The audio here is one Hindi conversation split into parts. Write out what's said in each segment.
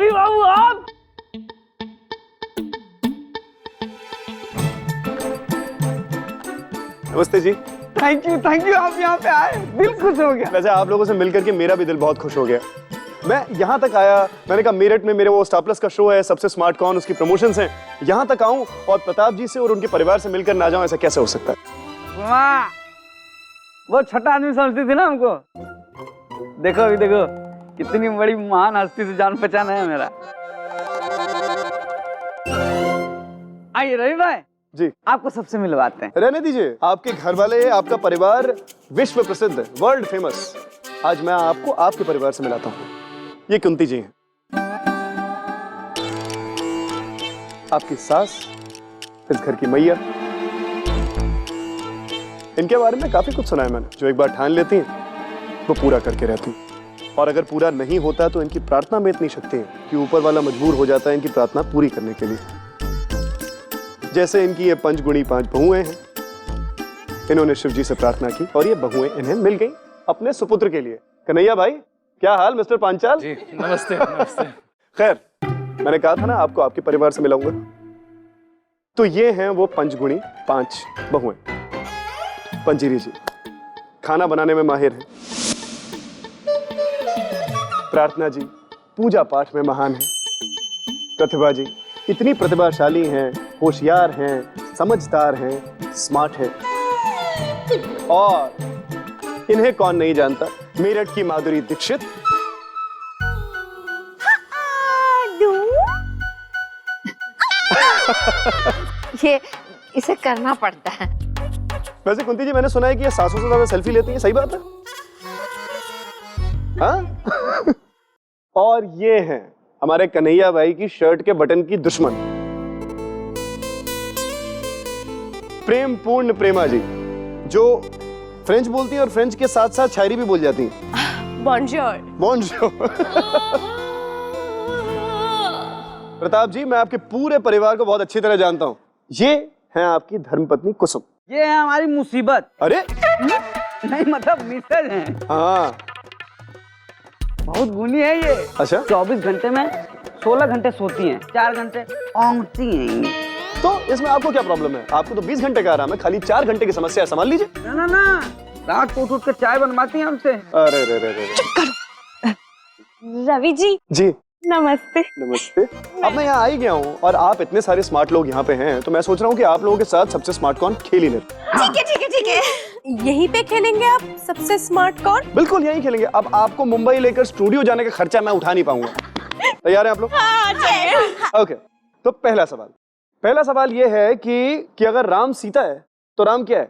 रवि बाबू आप। नमस्ते जी। थैंक यू, आप यहाँ पे आए, दिल खुश हो गया। वैसे आप लोगों से मिलकर के मेरा भी दिल बहुत खुश हो गया। मैं यहाँ तक आया, मैंने कहा मेरठ में मेरे वो स्टार प्लस का शो है, सबसे स्मार्ट कौन, उसकी प्रमोशंस हैं, यहाँ तक आऊं और प्रताप जी से और उनके परिवार से मिलकर ना जाऊं, ऐसा कैसे हो सकता है? वाह, वो छोटा आदमी समझती थी ना हमको। देखो अभी देखो, कितनी बड़ी महान हस्ती से जान पहचान है मेरा। आइए रवि भाई जी, आपको सबसे मिलवाते हैं। रहने दीजिए, आपके घर वाले, आपका परिवार विश्व प्रसिद्ध, वर्ल्ड फेमस। आज मैं आपको आपके परिवार से मिलाता हूँ। ये कुंती जी हैं, आपकी सास, इस घर की मैया। इनके बारे में काफी कुछ सुना है मैंने। जो एक बार ठान लेती हैं वो पूरा करके रहती हैं, और अगर पूरा नहीं होता तो इनकी प्रार्थना में इतनी शक्ति है कि ऊपर वाला मजबूर हो जाता है इनकी प्रार्थना पूरी करने के लिए। जैसे इनकी ये पंचगुणी 5 बहुएं हैं, इन्होंने शिव जी से प्रार्थना की और ये बहुएं इन्हें मिल गई अपने सुपुत्र के लिए। कन्हैया भाई, क्या हाल मिस्टर पांचाल? जी नमस्ते। नमस्ते। खैर, मैंने कहा था ना आपको आपके परिवार से मिलाऊंगा। तो ये हैं वो पंचगुणी 5 बहुएं। पंजीरी जी खाना बनाने में माहिर हैं, प्रार्थना जी पूजा पाठ में महान हैं, प्रतिभा जी इतनी प्रतिभाशाली हैं, होशियार हैं, समझदार हैं, स्मार्ट हैं, और इन्हें कौन नहीं जानता, मेरठ की माधुरी दीक्षित। ये इसे करना पड़ता है। वैसे कुंती जी, मैंने सुना है कि ये सासों से ज्यादा सेल्फी लेती हैं, सही बात है? हाँ? और ये हैं हमारे कन्हैया भाई की शर्ट के बटन की दुश्मन, प्रेम पूर्ण प्रेमा जी, जो फ्रेंच बोलती हैं और फ्रेंच के साथ साथ शायरी भी बोल जाती हैं। बॉन्जोर। बॉन्जोर। प्रताप जी, मैं आपके पूरे परिवार को बहुत अच्छी तरह जानता हूँ। ये हैं आपकी धर्मपत्नी कुसुम। ये है हमारी मुसीबत। अरे नहीं मतलब मिसेज हैं। हाँ, बहुत गुनी है ये। अच्छा, 24 घंटे में 16 घंटे सोती हैं, 4 घंटे औंगती हैं। तो इसमें आपको क्या प्रॉब्लम है? आपको तो 20 घंटे का आराम है, खाली 4 घंटे की समस्या है, संभाल लीजिए। ना, रात को उठ कर चाय बनवाती हैं हमसे। अरे रे रे रे। रवि जी जी नमस्ते। नमस्ते। अब मैं यहाँ आ ही गया हूँ और आप इतने सारे स्मार्ट लोग यहाँ पे हैं, तो मैं सोच रहा हूँ कि आप लोगों के साथ सबसे स्मार्ट कौन खेल ही लेते। ठीक है। यहीं पे खेलेंगे आप सबसे स्मार्ट कौन? बिल्कुल यहीं खेलेंगे। अब आपको मुंबई लेकर स्टूडियो जाने का खर्चा मैं उठा नहीं पाऊंगा। तैयार हैं आप लोग? हाँ, ओके, तो पहला सवाल ये है कि अगर राम सीता है तो राम क्या है?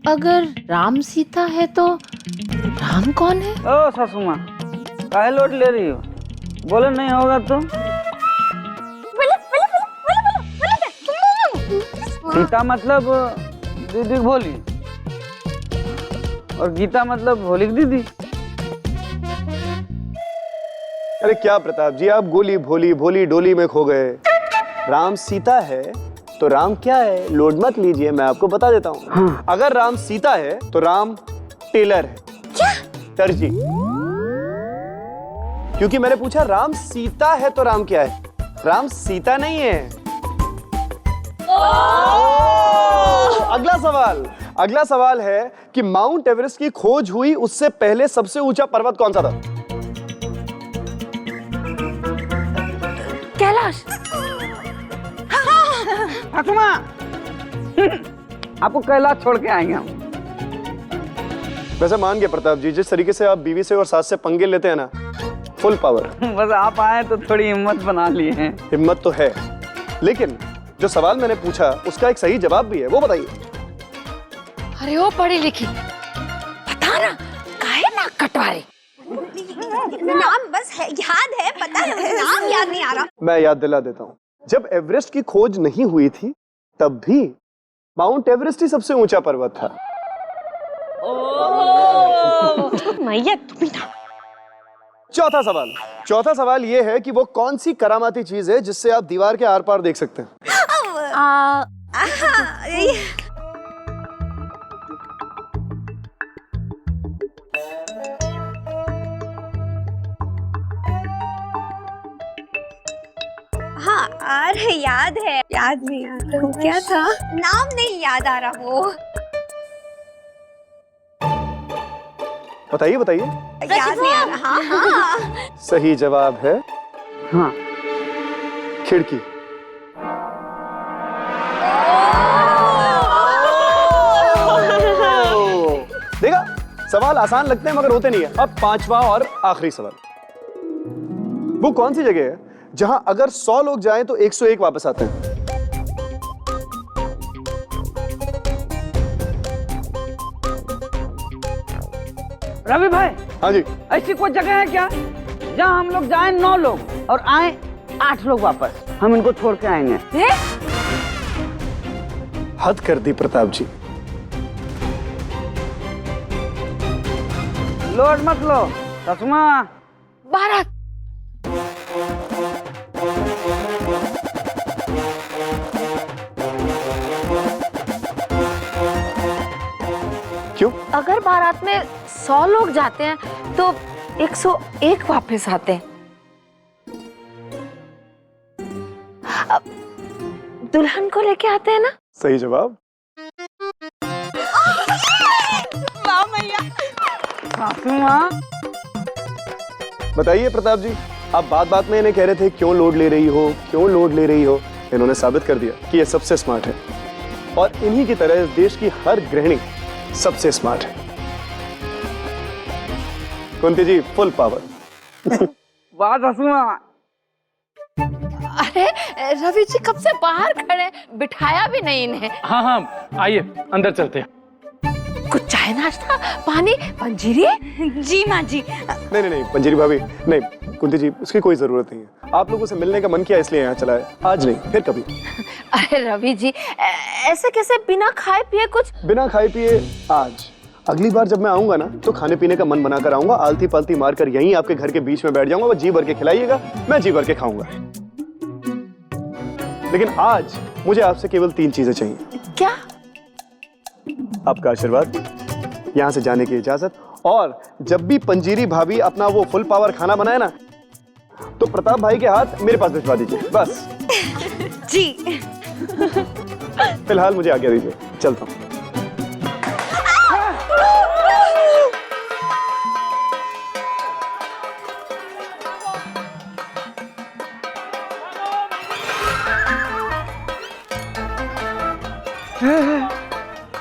अगर राम सीता है तो राम कौन है? ओ सासू माँ, काहे लोट ले रही हो? बोले नहीं होगा तो? सीता मतलब दीदी भोली, और गीता मतलब भोली की दीदी। अरे क्या प्रताप जी, आप गोली भोली भोली डोली में खो गए। राम सीता है तो राम क्या है? लोड मत लीजिए, मैं आपको बता देता हूँ। हाँ। अगर राम सीता है तो राम टेलर है। क्या? दर्जी। क्योंकि मैंने पूछा राम सीता है तो राम क्या है? राम सीता नहीं है। अगला सवाल है कि माउंट एवरेस्ट की खोज हुई उससे पहले सबसे ऊंचा पर्वत कौन सा था? कैलाश। सासू माँ, आपको कैलाश छोड़ के आएंगे हम। वैसे मान गए प्रताप जी, जिस तरीके से आप बीवी से और सास से पंगे लेते हैं ना, फुल पावर। बस आप आए तो थोड़ी हिम्मत बना लिए हैं। हिम्मत तो है, लेकिन जो सवाल मैंने पूछा उसका एक सही जवाब भी है, वो बताइए। अरे वो पढ़ी लिखी, बता ना काहे नाक कटवारे? नाम बस है, याद है, पता है, नाम याद नहीं आ रहा। मैं याद दिला देता हूँ। जब एवरेस्ट की खोज नहीं हुई थी तब भी माउंट एवरेस्ट ही सबसे ऊंचा पर्वत था। मैया तुम ही था। चौथा सवाल ये है कि वो कौन सी करामाती चीज है जिससे आप दीवार के आर पार देख सकते हैं? अरे याद है, याद नहीं आ रहा क्या था, नाम नहीं याद आ रहा वो। बताइए बताइए। याद नहीं आ रहा। हाँ हाँ सही जवाब है हाँ खिड़की। देखा, सवाल आसान लगते हैं मगर होते नहीं है। अब पांचवा और आखिरी सवाल, वो कौन सी जगह है जहां अगर 100 लोग जाएं तो 101 वापस आते हैं? रवि भाई, हाँ जी। ऐसी कोई जगह है क्या जहाँ हम लोग जाएं 9 लोग और आए 8 लोग वापस? हम इनको छोड़ के आएंगे। हद कर दी प्रताप जी। लोड मत लो चश्मा। भारत। क्यों? अगर बारात में 100 लोग जाते हैं तो 101 वापस आते हैं। अब दुल्हन को लेके आते हैं ना। सही जवाब। वाह मैया। सासू माँ, बताइए प्रताप जी, आप बात बात में इन्हें कह रहे थे क्यों लोड ले रही हो, क्यों लोड ले रही हो। इन्होंने साबित कर दिया कि ये सबसे स्मार्ट है और इन्हीं की तरह इस देश की हर गृहिणी सबसे स्मार्ट है। कुंती जी फुल पावर। वाह सासू माँ। अरे रवि जी कब से बाहर खड़े हैं, बिठाया भी नहीं इन्हें। हाँ हाँ आइए अंदर चलते हैं। कुछ चाय नाश्ता पानी पंजीरी। जी माँ जी। नहीं नहीं नहीं पंजीरी भाभी नहीं, कुंती जी उसकी कोई जरूरत नहीं है। आप लोगों से मिलने का मन किया इसलिए यहाँ चला है, आज नहीं फिर कभी। अरे रवि जी ऐसे कैसे बिना खाए पिए कुछ। बिना खाए पिए आज, अगली बार जब मैं आऊंगा ना तो खाने पीने का मन बनाकर आऊंगा, आलती पालती मारकर यहीं आपके घर के बीच में बैठ जाऊंगा। जी भर के खिलाइएगा, मैं जी भर के खाऊंगा। लेकिन आज मुझे आपसे केवल 3 चीजें चाहिए। क्या? आपका आशीर्वाद, यहां से जाने की इजाजत, और जब भी पंजीरी भाभी अपना वो फुल पावर खाना बनाए ना तो प्रताप भाई के हाथ मेरे पास भिजवा दीजिए बस। जी। फिलहाल मुझे आज्ञा दीजिए, चलता हूं।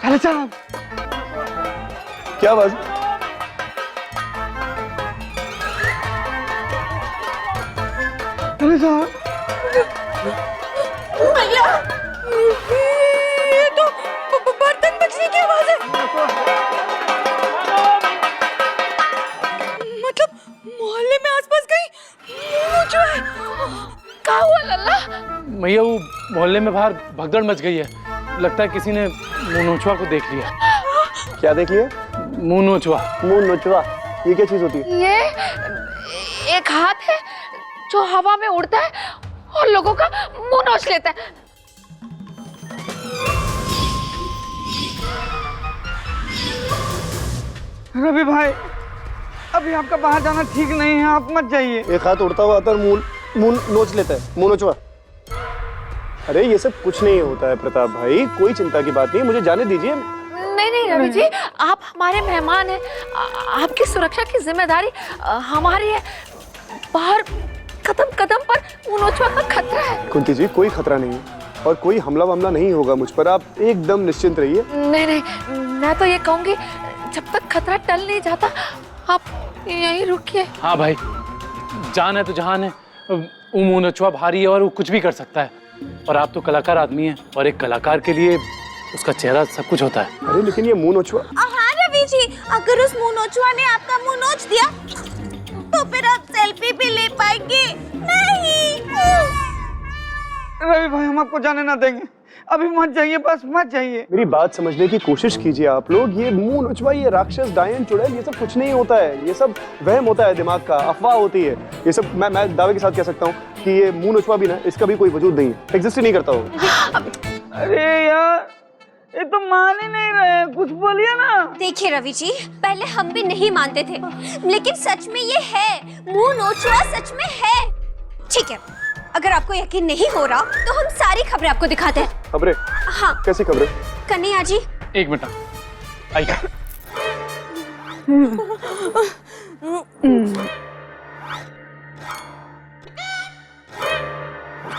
चले साहब। क्या बात? चले साहब। भैया ये तो बर्तन बजने की आवाज है। मतलब मोहल्ले में आसपास कहीं ऊंचा है। क्या हुआ लल्ला? मैया वो मोहल्ले में बाहर भगदड़ मच गई है, लगता है किसी ने मुंह नोचवा को देख लिया। क्या देख लिया? मुंह नोचवा। मुंह नोचवा, ये क्या चीज होती है? ये एक हाथ है जो हवा में उड़ता है और लोगों का मुंह नोच लेता है। रवि भाई, अभी आपका बाहर जाना ठीक नहीं है, आप मत जाइए। एक हाथ उड़ता हुआ आता है और मुंह नोच लेता है, मुंह नोचवा। अरे ये सब कुछ नहीं होता है प्रताप भाई, कोई चिंता की बात नहीं, मुझे जाने दीजिए। नहीं नहीं रवि जी, आप हमारे मेहमान हैं, आपकी सुरक्षा की जिम्मेदारी हमारी है। बाहर कदम कदम पर मुंह नोचवा का खतरा है। कुंती जी कोई खतरा नहीं है और कोई हमला वमला नहीं होगा मुझ पर, आप एकदम निश्चिंत रहिए। नहीं नहीं, मैं तो ये कहूंगी जब तक खतरा टल नहीं जाता आप यहीं रुकिए। हाँ भाई, जान है तो जहान है। वो मुंह नोचवा भारी है और वो कुछ भी कर सकता है, और आप तो कलाकार आदमी हैं और एक कलाकार के लिए उसका चेहरा सब कुछ होता है। अरे लेकिन ये मुंह नोचवा। हाँ रवि जी, अगर उस मुंह नोचवा ने आपका मुंह नोच दिया तो फिर आप सेल्फी भी ले पाएंगे नहीं। रवि भाई, हम आपको जाने ना देंगे, अभी मत जाइए, बस मत जाइए। मेरी बात समझने की कोशिश कीजिए आप लोग। ये मुंह नोचवा, ये राक्षस, डायन, चुड़ैल, ये सब कुछ नहीं होता है। ये सब वहम होता है, दिमाग का, अफवाह होती है। ये सब मैं दावे के साथ कह सकता हूँ कि ये मुंह नोचवा भी ना, इसका भी कोई वजूद नहीं है, एग्जिस्ट ही नहीं करता हो। अरे यार, ये तो मान ही नहीं रहे, कुछ बोलिए ना। देखिए रवि जी, पहले हम भी नहीं मानते थे, लेकिन सच में ये है, मुंह नोचवा सच में है। ठीक है, अगर आपको यकीन नहीं हो रहा तो हम सारी खबरें आपको दिखाते हैं। खबरें? हाँ कैसी खबरें? कन्हैया जी, एक मिनट आइए।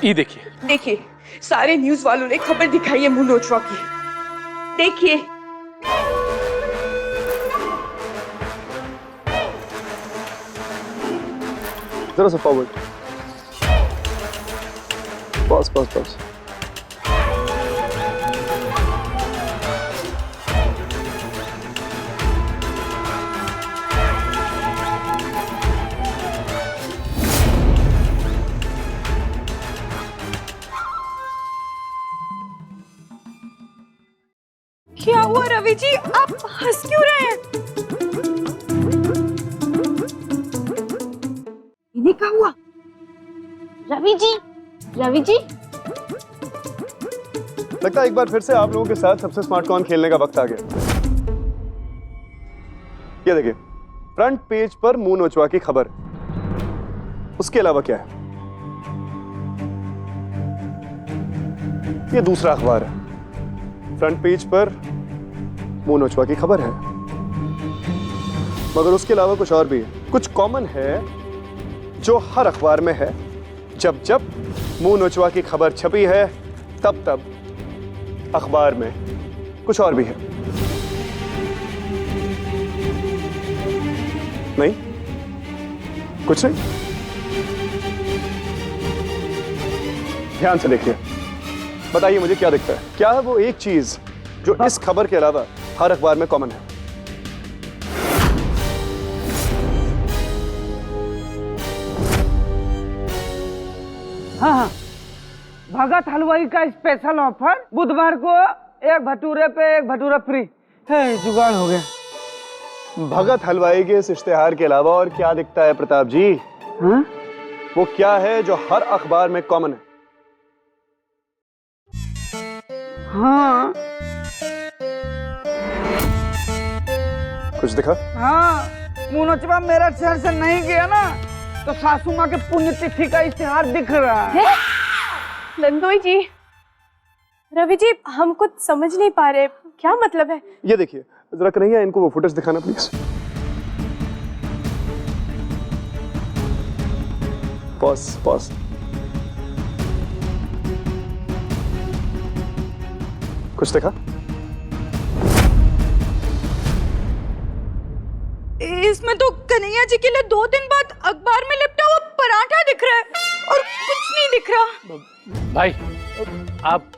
ये देखिए। देखिए, सारे न्यूज वालों ने खबर दिखाई है मुंह नोचवा की। देखिए, जरा सा फॉरवर्ड। Pause pause pause. क्या हुआ रवि जी, आप हंस क्यों रहे हैं? इन्हें क्या हुआ? रवि जी, रवि जी, लगता है एक बार फिर से आप लोगों के साथ सबसे स्मार्ट कौन खेलने का वक्त आ गया। ये देखिए, फ्रंट पेज पर मुंह नोचवा की खबर, उसके अलावा क्या है? ये दूसरा अखबार है, फ्रंट पेज पर मुंह नोचवा की खबर है, मगर उसके अलावा कुछ और भी है। कुछ कॉमन है जो हर अखबार में है। जब जब मुंह नोचवा की खबर छपी है, तब तब अखबार में कुछ और भी है। नहीं, कुछ नहीं। ध्यान से देखिए, बताइए मुझे क्या दिखता है? क्या है वो एक चीज जो इस खबर के अलावा हर अखबार में कॉमन है? हाँ हाँ, भगत हलवाई का स्पेशल ऑफर, बुधवार को एक भटूरे पे एक भटूरा फ्री है। जुगाड़ हो गया। भगत हलवाई के इस इश्तेहार के अलावा और क्या दिखता है प्रताप जी? हाँ? वो क्या है जो हर अखबार में कॉमन है? हाँ कुछ दिखा? हाँ, मुंह नोचवा मेरठ शहर से नहीं गया ना, तो सासू माँ के पुण्यतिथि का इश्तेहार दिख रहा है। लंदोई जी, रवि जी, हम कुछ समझ नहीं पा रहे, क्या मतलब है? ये देखिए, जरा कन्हैया इनको वो फुटेज दिखाना प्लीज। Pause pause. कुछ देखा? इसमें तो कन्हैया जी के लिए 2 दिन बाद अखबार में लिपटा हुआ पराठा दिख रहा है और कुछ नहीं दिख रहा। भाई, आप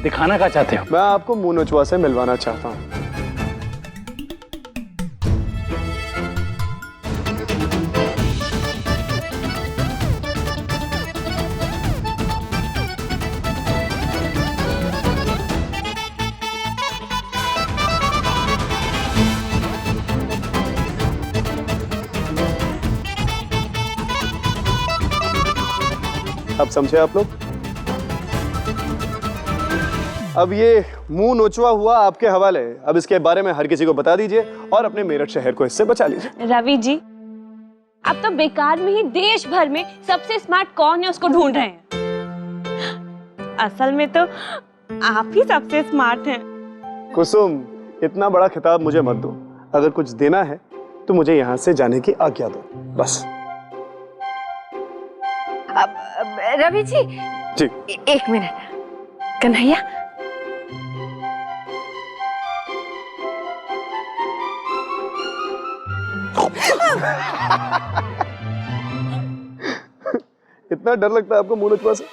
दिखाना क्या चाहते हो? मैं आपको मुंह नोचवा से मिलवाना चाहता हूं। अब समझे आप लोग? अब ये मुंह नोचवा हुआ आपके हवाले है। अब इसके बारे में हर किसी को बता दीजिए और अपने मेरठ शहर को इससे बचा लीजिए। रवि जी, आप तो बेकार में ही देश भर में सबसे स्मार्ट कौन है उसको ढूंढ रहे हैं। असल में तो आप ही सबसे स्मार्ट हैं। कुसुम, इतना बड़ा खिताब मुझे मत दो। अगर कुछ देना है तो मुझे यहाँ से जाने की आज्ञा दो, बस। रवि जी, जी। एक मिनट। कन्हैया, इतना डर लगता है आपको मुंह नोचवा से?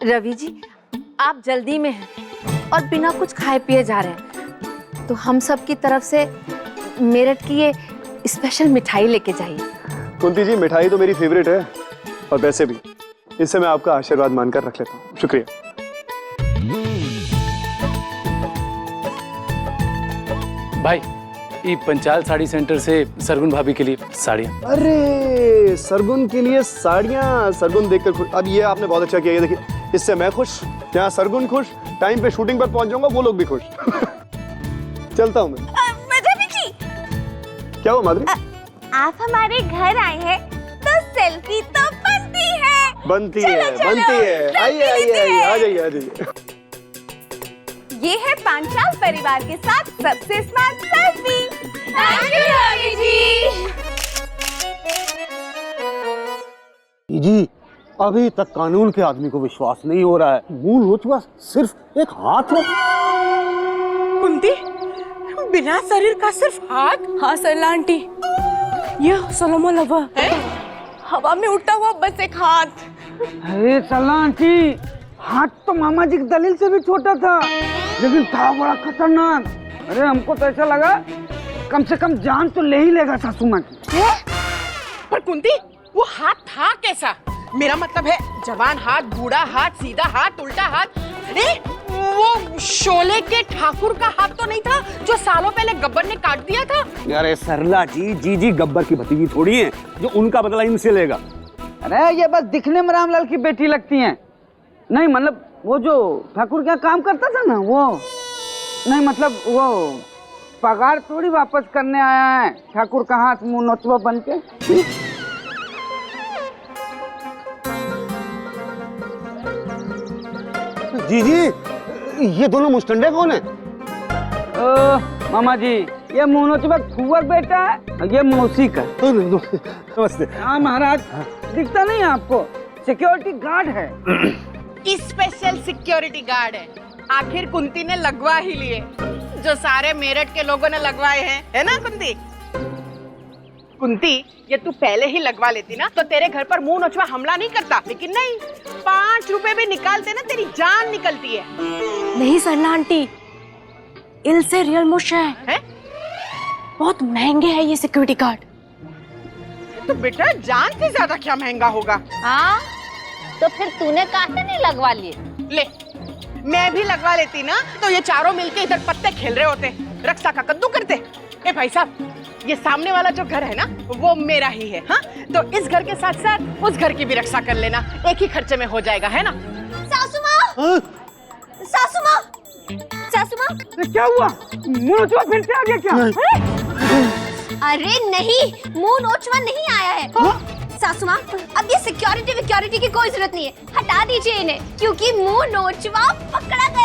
रवि जी, आप जल्दी में हैं और बिना कुछ खाए पिए जा रहे हैं, तो हम सब की तरफ से मेरठ की ये स्पेशल मिठाई लेके जाइए। कुंती जी, मिठाई तो मेरी फेवरेट है, और वैसे भी इससे मैं आपका आशीर्वाद मानकर रख लेता हूँ। शुक्रिया। भाई, ये पंचाल साड़ी सेंटर से सरगुन भाभी के लिए साड़ियाँ। अरे, सरगुन के लिए साड़ियाँ? सरगुन देखकर खुश। अब ये आपने बहुत अच्छा किया। ये देखिए, इससे मैं खुश, यहाँ सरगुन खुश, टाइम पे शूटिंग पर पहुंच जाऊंगा, वो लोग भी खुश। चलता हूँ मैं। रवि जी, क्या हुआ माधुरी? आप हमारे घर आए हैं तो सेल्फी तो बनती है, बनती है। आइए आइए आइए, आ जाइए आ जाइए। ये है पांचाल परिवार के साथ सबसे smart selfie. Thank you Ravi ji. जी अभी तक कानून के आदमी को विश्वास नहीं हो रहा है। मुंह नोचवा सिर्फ एक हाथ है। कुंती, बिना शरीर का सिर्फ हाथ? हाँ सरला आंटी, ये सोलोमो लवर है, हवा में उड़ता हुआ बस एक हाथ। अरे सला आंटी, हाथ तो मामा जी की दलील से भी छोटा था, लेकिन था बड़ा खतरनाक। अरे हमको तो ऐसा लगा कम से कम जान तो ले ही लेगा सासू माँ की। पर कुंती, वो हाथ था कैसा? मेरा मतलब है जवान हाथ, बूढ़ा हाथ, सीधा हाथ, उल्टा हाथ। अरे वो शोले के ठाकुर का हाथ तो नहीं था जो सालों पहले गब्बर ने काट दिया था? अरे सरला जी, जी गब्बर की भतीजी थोड़ी है जो उनका बदला इनसे लेगा। अरे ये बस दिखने में रामलाल की बेटी लगती हैं। नहीं मतलब वो जो ठाकुर क्या काम करता था ना, वो नहीं मतलब वो पगार थोड़ी वापस करने आया है ठाकुर का हाथ मुंह नोचवा बन के। जी ये दोनों मुस्टंडे कौन है? मामा जी, ये मुंह नोचवा कुंवर बेटा है, ये मौसी का। नमस्ते। हाँ महाराज, दिखता नहीं है आपको? सिक्योरिटी गार्ड है। स्पेशल सिक्योरिटी गार्ड है। आखिर कुंती ने लगवा ही लिए जो सारे मेरठ के लोगों ने लगवाए हैं, है ना कुंती? कुंती, ये तू पहले ही लगवा लेती ना तो तेरे घर पर मुंह नोचवा हमला नहीं करता, लेकिन नहीं, 5 रुपए भी निकालते ना तेरी जान निकलती है। नहीं सरला आंटी, इल से रियल मुश है? बहुत महंगे हैं ये सिक्योरिटी गार्ड। तो बेटा जान से ज्यादा क्या महंगा होगा? हाँ, तो फिर तूने काहे नहीं लगवा लिए? ले, मैं भी लगवा लेती ना तो ये चारों मिलके इधर पत्ते खेल रहे होते, रक्षा का कद्दू करते। ए भाई साहब, ये सामने वाला जो घर है ना वो मेरा ही है। हाँ, तो इस घर के साथ साथ उस घर की भी रक्षा कर लेना, एक ही खर्चे में हो जाएगा, है ना? सासू माँ, सासू माँ, सासू माँ। क्या हुआ? मुंह नोचवा फिर से आ गया क्या? अरे नहीं, मुंह नोचवा नहीं आया है। सासू माँ, अब ये सिक्योरिटी की कोई जरूरत नहीं है, हटा दीजिए इन्हें, क्योंकि मुंह नोचवा पकड़ा गया